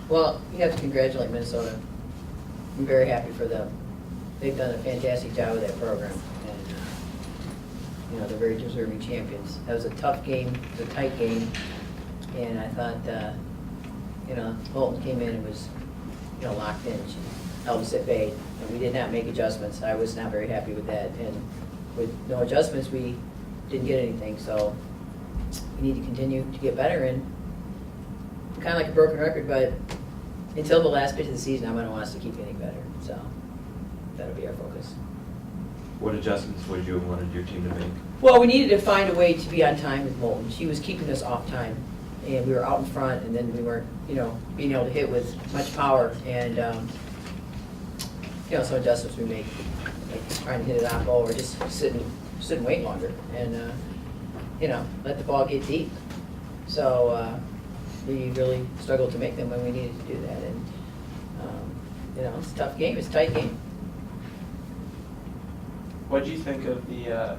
Well, you have to congratulate Minnesota. I'm very happy for them. They've done a fantastic job with that program, and they're very deserving champions. That was a tough game, it was a tight game, and I thought, Bolton came in and was, locked in. She held us at bay, and we did not make adjustments. I was not very happy with that, and with no adjustments, we didn't get anything. So we need to continue to get better, and kind of like a broken record, but until the last pitch of the season, I'm going to want us to keep getting better. So that'll be our focus. What adjustments would you have wanted your team to make? Well, we needed to find a way to be on time with Moulton. She was keeping us off time, and we were out in front, and then we weren't, being able to hit with much power. And, some adjustments we made, like trying to hit it on ball or just sit and wait longer and, let the ball get deep. So we really struggled to make them when we needed to do that. And, it's a tough game. It's a tight game. What did you think of the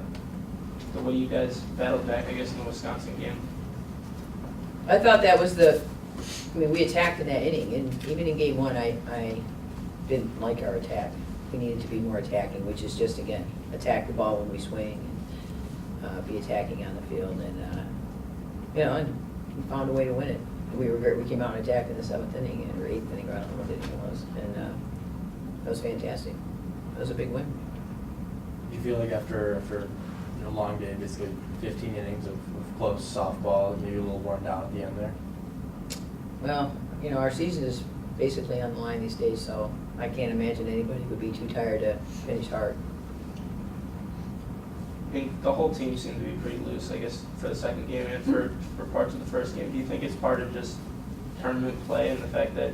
way you guys battled back, I guess, in the Wisconsin game? I thought that was we attacked in that inning, and even in game one, I didn't like our attack. We needed to be more attacking, which is just, again, attack the ball when we swing and be attacking on the field. And we found a way to win it. We came out and attacked in the 7th inning or 8th inning, or I don't know what inning it was, and that was fantastic. That was a big win. Do you feel like after a long day, basically 15 innings of close softball, maybe a little worn down at the end there? Well, our season is basically on the line these days, so I can't imagine anybody would be too tired to finish hard. I mean, the whole team seemed to be pretty loose, I guess, for the second game and for parts of the first game. Do you think it's part of just tournament play and the fact that,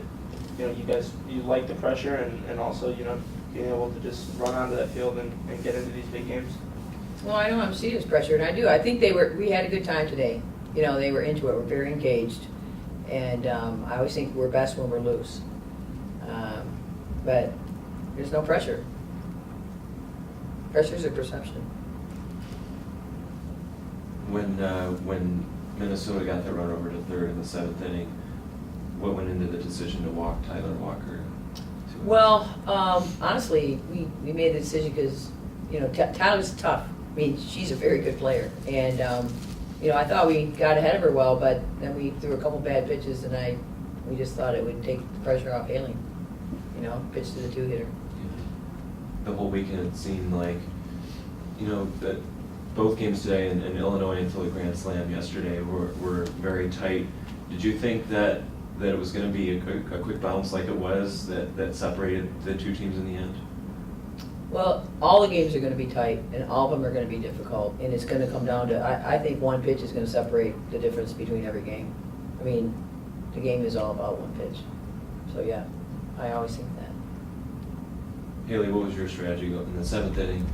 you like the pressure and also, being able to just run onto that field and get into these big games? Well, I know I'm seeing this pressure, and I do. I think we had a good time today. They were into it. We're very engaged. And I always think we're best when we're loose. But there's no pressure. Pressure's a perception. When Minnesota got that run over to third in the 7th inning, what went into the decision to walk Tyler Walker? Well, honestly, we made the decision because, Tyler's tough. I mean, she's a very good player. And, I thought we got ahead of her well, but then we threw a couple bad pitches, and we just thought it would take the pressure off Haley. Pitch to the 2-hitter. The whole weekend it seemed like, that both games today and Illinois until the Grand Slam yesterday were very tight. Did you think that it was going to be a quick bounce like it was that separated the two teams in the end? Well, all the games are going to be tight, and all of them are going to be difficult, and it's going to come down to, I think one pitch is going to separate the difference between every game. I mean, the game is all about one pitch. So, yeah, I always think that. Haley, what was your strategy in the 7th inning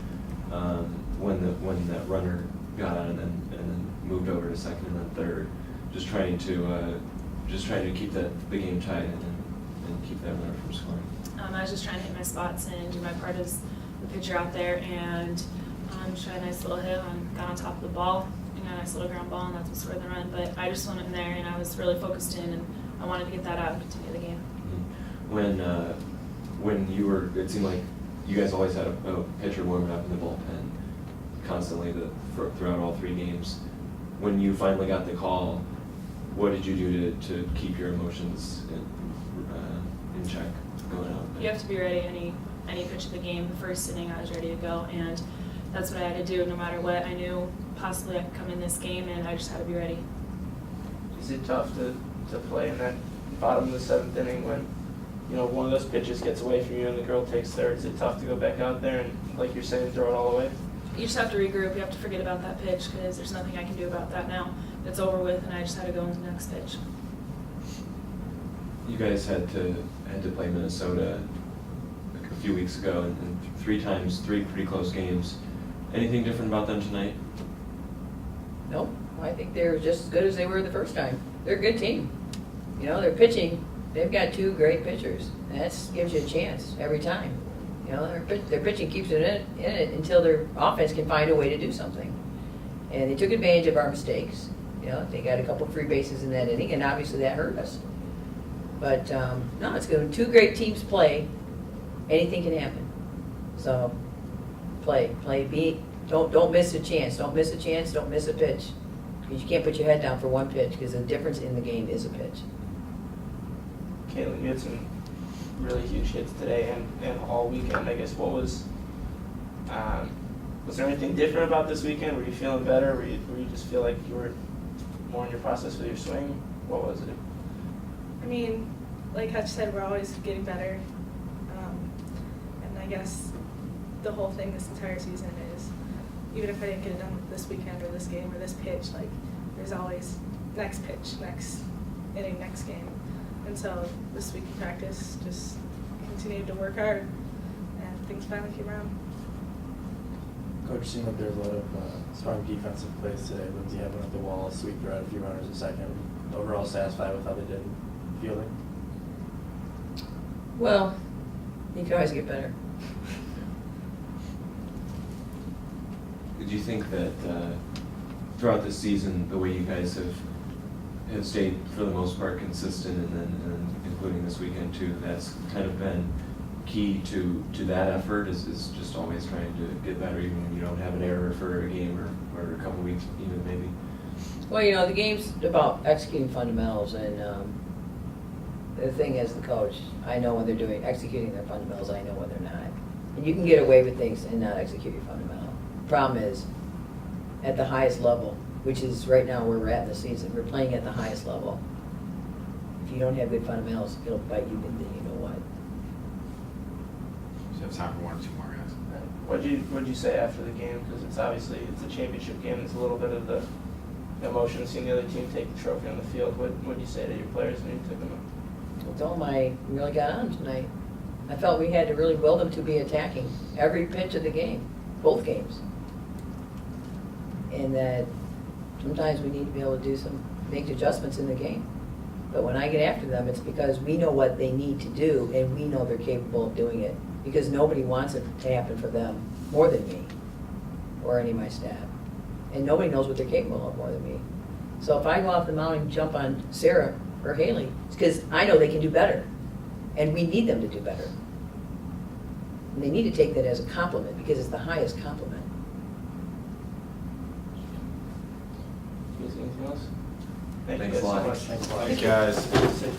when that runner got on and then moved over to second and then third, just trying to keep the game tight and keep that runner from scoring? I was just trying to hit my spots and do my part as the pitcher out there, and tried a nice little hit got on top of the ball, and got a nice little ground ball, and that's what scored the run. But I just went in there, and I was really focused in, and I wanted to get that out and continue the game. When you were, it seemed like you guys always had a pitcher warming up in the bullpen constantly throughout all 3 games. When you finally got the call, what did you do to keep your emotions in check going out? You have to be ready any pitch of the game. The first inning, I was ready to go, and that's what I had to do no matter what. I knew possibly I could come in this game, and I just had to be ready. Is it tough to play in that bottom of the 7th inning when, one of those pitches gets away from you and the girl takes third? Is it tough to go back out there and, like you're saying, throw it all away? You just have to regroup. You have to forget about that pitch because there's nothing I can do about that now. It's over with, and I just had to go into the next pitch. You guys had to play Minnesota a few weeks ago, and 3 pretty close games. Anything different about them tonight? Nope. I think they're just as good as they were the first time. They're a good team. They're pitching. They've got 2 great pitchers. And that gives you a chance every time. Their pitching keeps it in it until their offense can find a way to do something. And they took advantage of our mistakes. They got a couple free bases in that inning, and obviously that hurt us. But, no, it's going to, two great teams play, anything can happen. So, play, don't miss a chance, don't miss a chance, don't miss a pitch. Because you can't put your head down for one pitch, because the difference in the game is a pitch. Caitlin, you had some really huge hits today and all weekend. I guess what was there anything different about this weekend? Were you feeling better? Were you just feel like you were more in your process with your swing? What was it? I mean, like Hutch said, we're always getting better. And I guess the whole thing this entire season is, even if I didn't get it done this weekend or this game or this pitch, like, there's always next pitch, next inning, next game. And so this week in practice, just continued to work hard, and things finally came around. Coach, seemed like there was a lot of strong defensive plays today. Lindsay had one at the wall, a sweeper out a few runners a second. Overall satisfied with how they did fielding? Well, you can always get better. Did you think that throughout the season, the way you guys have stayed for the most part consistent, and including this weekend too, that's kind of been key to that effort, is just always trying to get better even when you don't have an error for a game or a couple weeks even maybe? Well, you know, the game's about executing fundamentals, and the thing as the coach, I know when they're executing their fundamentals, I know when they're not. And you can get away with things and not execute your fundamental. Problem is, at the highest level, which is right now where we're at in the season, we're playing at the highest level. If you don't have good fundamentals, it'll bite you into you know what. Just have time for one or two more guys. What'd you say after the game? Because it's obviously a championship game. There's a little bit of the emotion seeing the other team take the trophy on the field. What'd you say to your players when you took them out? I told them I really got on tonight. I felt we had to really will them to be attacking every pitch of the game, both games. And that sometimes we need to be able to make adjustments in the game. But when I get after them, it's because we know what they need to do, and we know they're capable of doing it. Because nobody wants it to happen for them more than me, or any of my staff. And nobody knows what they're capable of more than me. So if I go off the mound and jump on Sarah or Haley, it's because I know they can do better. And we need them to do better. And they need to take that as a compliment, because it's the highest compliment. Anything else? Thank Thanks you a lot. guys so much. Thanks a lot. Thanks, guys. Safe.